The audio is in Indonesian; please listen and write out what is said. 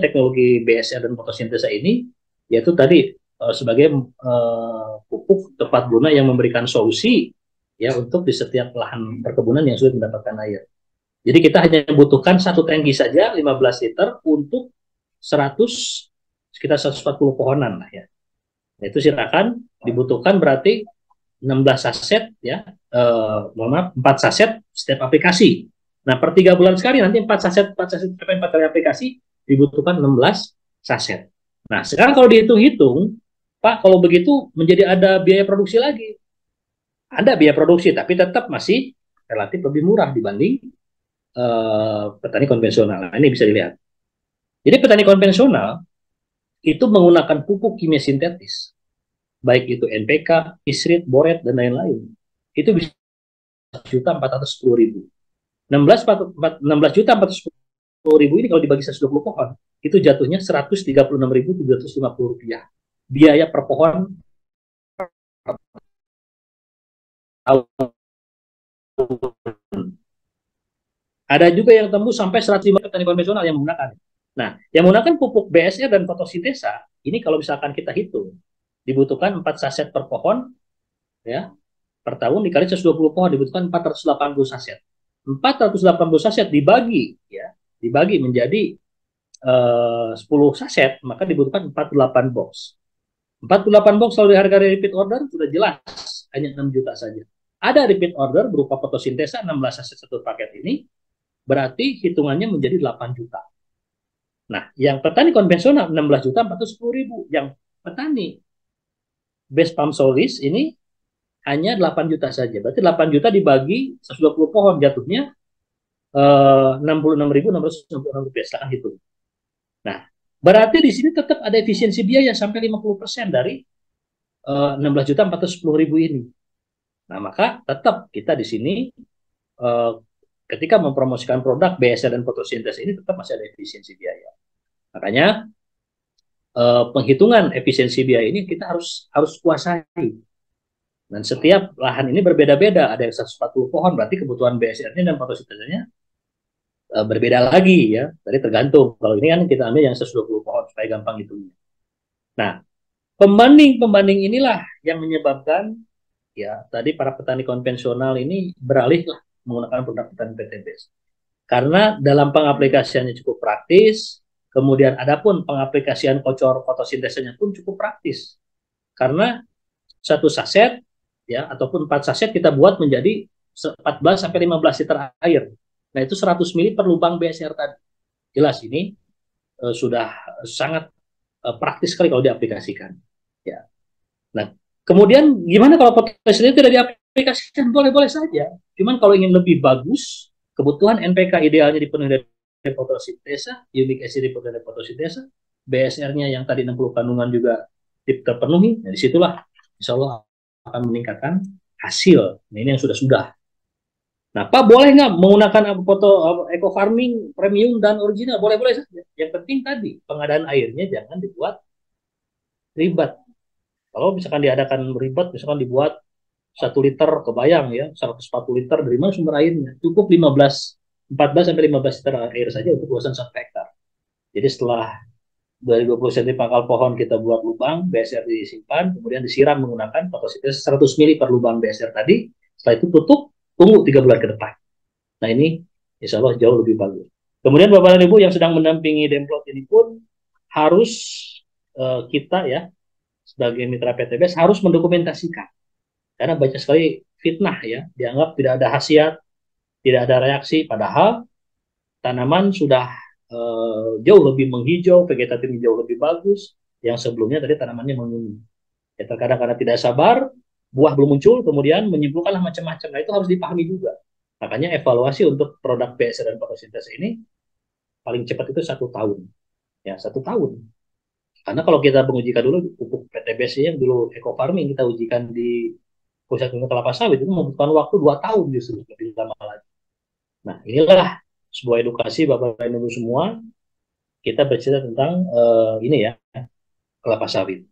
teknologi BSR dan fotosintesa ini, yaitu tadi sebagai pupuk tepat guna yang memberikan solusi ya untuk di setiap lahan perkebunan yang sulit mendapatkan air. Jadi kita hanya membutuhkan satu tangki saja 15 liter untuk 100 sekitar 140 pohonan lah ya. Nah, itu silakan dibutuhkan berarti 16 saset ya, mohon maaf 4 saset setiap aplikasi. Nah, per 3 bulan sekali nanti 4 saset, 4 saset, 4 kali aplikasi dibutuhkan 16 saset. Nah, sekarang kalau dihitung-hitung, Pak, kalau begitu menjadi ada biaya produksi lagi. Ada biaya produksi, tapi tetap masih relatif lebih murah dibanding petani konvensional. Nah, ini bisa dilihat. Jadi petani konvensional itu menggunakan pupuk kimia sintetis, baik itu NPK, Isrit, Boret, dan lain-lain. Itu bisa 1.410.000. 16.410.000 ini kalau dibagi 120 pohon, itu jatuhnya Rp136.750. Biaya per pohon ada juga yang tembus sampai 105 petani konvensional yang menggunakan. Nah, yang menggunakan pupuk BSR dan fotosintesa, ini kalau misalkan kita hitung, dibutuhkan 4 saset per pohon, ya, per tahun dikali 120 pohon, dibutuhkan 480 saset. 480 saset dibagi, ya, dibagi menjadi 10 saset, maka dibutuhkan 48 box. 48 box kalau di harga repeat order, sudah jelas, hanya 6 juta saja. Ada repeat order berupa fotosintesa 16 saset satu paket ini, berarti hitungannya menjadi 8 juta. Nah, yang petani konvensional 16.410.000, yang petani base pump solis ini hanya 8 juta saja. Berarti 8 juta dibagi 120 pohon jatuhnya 66.666 rupiah. Silahkan hitung. Nah, berarti di sini tetap ada efisiensi biaya sampai 50% dari 16.410.000 ini. Nah, maka tetap kita di sini ketika mempromosikan produk BSR dan fotosintesa ini tetap masih ada efisiensi biaya. Makanya penghitungan efisiensi biaya ini kita harus kuasai. Dan setiap lahan ini berbeda-beda. Ada yang 140 pohon, berarti kebutuhan BSR-nya dan fotosintesanya berbeda lagi ya. Tadi tergantung. Kalau ini kan kita ambil yang 120 pohon supaya gampang hitungnya. Nah, pembanding inilah yang menyebabkan ya tadi para petani konvensional ini beralih lah menggunakan produk petani PTBS. Karena dalam pengaplikasiannya cukup praktis, kemudian adapun pengaplikasian kocor fotosintesanya pun cukup praktis. Karena satu saset ya ataupun 4 saset kita buat menjadi 14 sampai 15 liter air. Nah, itu 100 mili per lubang BSR tadi. Jelas ini sudah sangat praktis sekali kalau diaplikasikan. Ya. Nah, kemudian gimana kalau potensi ini tidak diaplikasikan? Boleh-boleh saja. Cuman kalau ingin lebih bagus, kebutuhan NPK idealnya dipenuhi dari fotosintesa, unique acid dipenuhi dari fotosintesa, BSR-nya yang tadi 60 kandungan juga terpenuhi. Nah, disitulah insya Allah akan meningkatkan hasil. Nah, ini yang sudah-sudah. Nah, Pak boleh nggak menggunakan foto eco farming premium dan original? Boleh-boleh saja. Yang penting tadi pengadaan airnya jangan dibuat ribet. Kalau misalkan diadakan ribet, misalkan dibuat 1 liter, kebayang ya, 140 liter, dari mana sumber airnya? Cukup 14 sampai 15 liter air saja untuk luasan 1 hektar. Jadi setelah dari 20 cm pangkal pohon kita buat lubang, BSR disimpan, kemudian disiram menggunakan fotosintesa 100 mili per lubang BSR tadi, setelah itu tutup, tunggu 3 bulan ke depan. Nah, ini insya Allah jauh lebih bagus. Kemudian Bapak dan Ibu yang sedang mendampingi Demplot ini pun harus kita ya sebagai mitra PTBS harus mendokumentasikan. Karena banyak sekali fitnah ya, dianggap tidak ada khasiat, tidak ada reaksi, padahal tanaman sudah jauh lebih menghijau, vegetatifnya jauh lebih bagus, yang sebelumnya tadi tanamannya menguning. Ya, terkadang karena tidak sabar, buah belum muncul, kemudian menyimpulkanlah macam-macam. Nah, itu harus dipahami juga. Makanya evaluasi untuk produk BSR dan fotosintesa ini paling cepat itu 1 tahun. Ya, 1 tahun. Karena kalau kita mengujikan dulu pupuk PTBS yang dulu eco farming kita ujikan di pusat ilmu kelapa sawit itu membutuhkan waktu 2 tahun justru lebih lama lagi. Nah, inilah sebuah edukasi Bapak dan Ibu semua. Kita bercerita tentang ini ya kelapa sawit.